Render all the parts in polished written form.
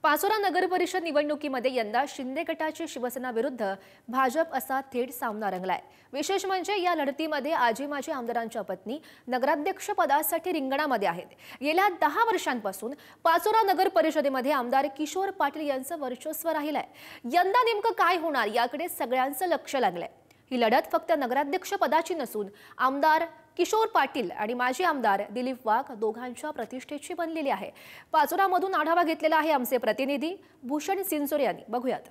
पाचोरा नगर परिषद निवडणुकीमध्ये यंदा शिंदे गटाची शिवसेना विरुद्ध भाजप असा थेट सामना रंगलाय। विशेष म्हणजे या लढतीमध्ये आजी माजी आमदारांच्या पत्नी नगराध्यक्ष पदासाठी रिंगणामध्ये आहेत। गेल्या 10 वर्षांपासून पाचोरा नगर परिषदेमध्ये आमदार किशोर पाटील यांचं वर्चस्व राहिलंय। यंदा नेमकं काय होणार याकडे सगळ्यांचं लक्ष लागलंय। ही लढत फक्त नगराध्यक्ष पदाची नसून आमदार किशोर पाटील आणि माजी आमदार दिलीप वाघ दोघांच्या प्रतिष्ठेची बनलेली आहे। पाचोरामधून आढावा घेतलेला आहे आमचे प्रतिनिधी भूषण सिंचोरे यांनी। बघूयात।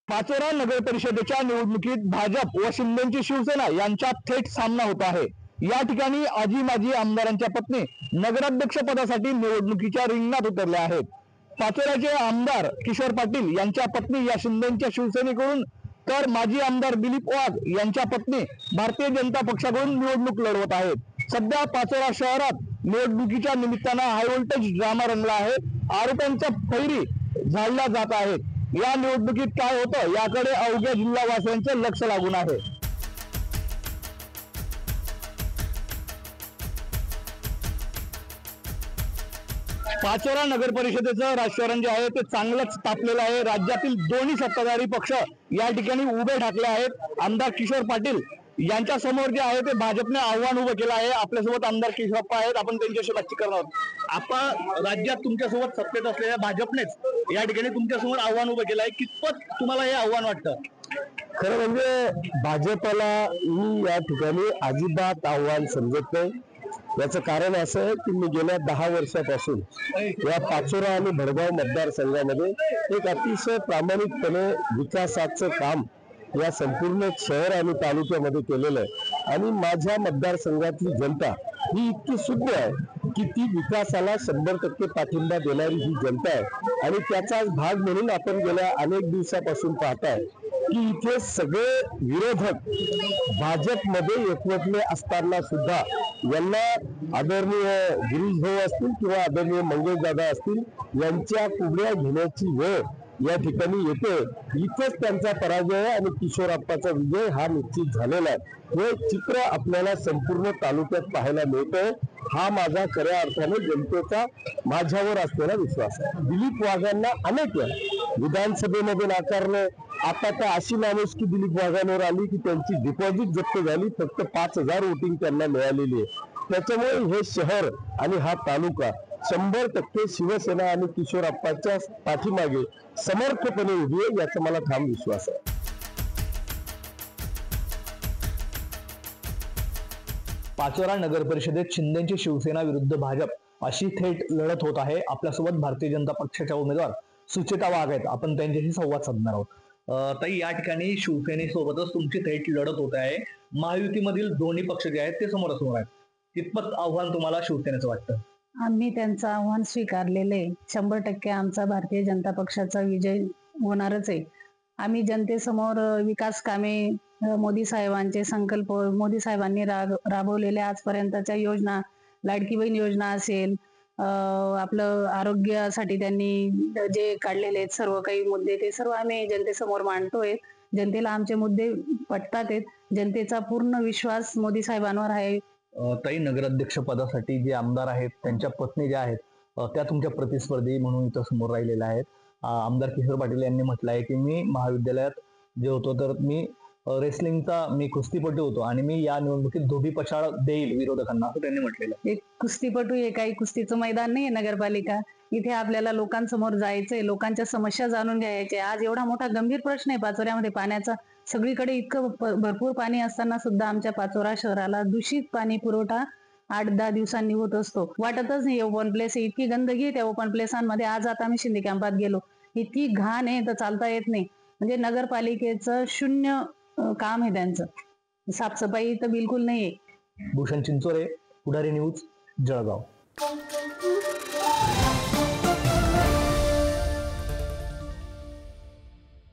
पाचोरा नगर परिषदेच्या निवडणुकीत भाजप व शिंदेची शिवसेना यांच्यात थेट सामना होत आहे। या ठिकाणी आजी माजी आमदारांच्या पत्नी नगराध्यक्ष पदासाठी निवडणुकीच्या रिंगणात उतरल्या आहेत। पाचोराचे आमदार किशोर पाटील यांच्या पत्नी या शिंदेच्या शिवसेनेकडून तर माजी आमदार दिलीप वाघ यांच्या पत्नी भारतीय जनता पक्षाकडून निवडणूक लढवत आहेत। सध्या पाचोरा शहरात निवडणुकीच्या निमित्तानं हाय व्होल्टेज ड्रामा रंगला आहे। आरोपांच्या फैरी झाडल्या जात आहेत। या निवडणुकीत काय होतं याकडे अवघ्या जिल्हावासियांचे लक्ष लागून आहे। पाचोरा नगर परिषदेचं राजकारण जे आहे ते चांगलंच तापलेलं आहे। राज्यातील दोन्ही सत्ताधारी पक्ष या ठिकाणी उभे ठाकले आहेत। आमदार किशोर पाटील यांच्या समोर जे आहे ते भाजपने आव्हान उभं केलं आहे। आपल्यासोबत आमदार किशोरप्पा आहेत, आपण त्यांच्याशी बातचीत करणार आहोत। आपण राज्यात तुमच्यासोबत सत्तेत असलेल्या भाजपनेच या ठिकाणी तुमच्यासमोर आव्हान उभं केलं आहे, कितपत तुम्हाला हे आव्हान वाटतं? खरं म्हणजे भाजपला मी या ठिकाणी अजिबात आव्हान समजत नाही। याचं कारण असं आहे की मी गेल्या 10 वर्षापासून या पाचोरा आणि भडगाव मतदारसंघामध्ये एक अतिशय प्रामाणिकपणे विकासाचं काम या संपूर्ण शहर आणि तालुक्यामध्ये केलेलं आहे। आणि माझ्या मतदारसंघातली जनता ही इतकी शुद्ध आहे की ती विकासाला 100% पाठिंबा देणारी ही जनता आहे। आणि त्याचाच भाग म्हणून आपण गेल्या अनेक दिवसापासून पाहताय की इथे सगळे विरोधक भाजपमध्ये एकवटले असताना सुद्धा यांना आदरणीय गिरीश भाऊ असतील किंवा आदरणीय मंगेशदादा असतील यांच्या कुबड्या घेण्याची वेळ या ठिकाणी येते। इथेच त्यांचा पराजय आहे आणि किशोरप्पाचा विजय हा निश्चित झालेला आहे। हे चित्र आपल्याला संपूर्ण तालुक्यात पाहायला मिळतंय। हा माझा खऱ्या अर्थाने जनतेचा माझ्यावर असलेला विश्वास आहे। दिलीप वाघांना अनेक वेळा विधानसभेमध्ये नाकारलं। आता तर अशी नामुष्की दिलीप वाघांवर आली की त्यांची डिपॉझिट जप्त झाली, फक्त 5000 वोटिंग त्यांना मिळालेली आहे। त्याच्यामुळे हे शहर आणि हा तालुका 100% शिवसेना आणि किशोरप्पाच्या पाठीमागे समर्थपणे उभी आहे, याचा मला ठाम विश्वास आहे। पाचोरा नगर परिषदेत शिंदेची शिवसेना विरुद्ध भाजप अशी थेट लढत होत आहे। आपल्यासोबत भारतीय जनता पक्षाच्या उमेदवार सुचेता वाघ आहेत, आपण त्यांच्याशी संवाद साधणार आहोत। ताई, या ठिकाणी शिवसेनेसोबतच तुमची थेट लढत होत आहे। महायुतीमधील दोन्ही पक्ष जे आहेत ते समोरासमोर आहेत। कितपत आव्हान तुम्हाला शिवसेनेचं वाटतं? आम्ही त्यांचं आव्हान स्वीकारलेले 100% आमचा भारतीय जनता पक्षाचा विजय होणारच आहे। आम्ही जनतेसमोर विकास कामे, मोदी साहेबांचे संकल्प, मोदी साहेबांनी राबवलेल्या आजपर्यंतच्या योजना, लाडकी बहीण योजना असेल, आपलं आरोग्यासाठी त्यांनी जे काढलेले आहेत सर्व काही मुद्दे, ते सर्व आम्ही जनतेसमोर मांडतोय। जनतेला आमचे मुद्दे पटतात आहेत। जनतेचा पूर्ण विश्वास मोदी साहेबांवर आहे। ताई, नगराध्यक्ष पदासाठी जे आमदार आहेत त्यांच्या पत्नी ज्या आहेत त्या तुमच्या प्रतिस्पर्धी म्हणून इथं समोर राहिलेल्या आहेत। आमदार किशोर पाटील यांनी म्हटलं आहे की मी महाविद्यालयात जे होतो तर मी रेसलिंगचा कुस्तीपटू होतो आणि मी या निवडणुकीत धोबी पछाड देईल विरोधकांना, असं त्यांनी म्हटलेलं। एक कुस्तीपटू हे काही कुस्तीचं मैदान नाही नगरपालिका। इथे आपल्याला लोकांसमोर जायचंय, लोकांच्या समस्या जाणून घ्यायच्या। आज एवढा मोठा गंभीर प्रश्न आहे पाचोऱ्यामध्ये पाण्याचा। सगळीकडे इतकं भरपूर पाणी असताना सुद्धा आमच्या पाचोरा शहराला दूषित पाणी पुरवठा 8-10 दिवसांनी होत असतो। वाटतच नाही ओपन प्लेस आहे, इतकी गंदगी आहे त्या ओपन प्लेसांमध्ये। आज आता आम्ही शिंदे कॅम्पात गेलो, इतकी घाण आहे तर चालता येत नाही। म्हणजे नगरपालिकेचं शून्य काम आहे त्यांचं, साफसफाई तर बिलकुल नाहीये। भूषण चिंचोरे, पुढारी न्यूज, जळगाव।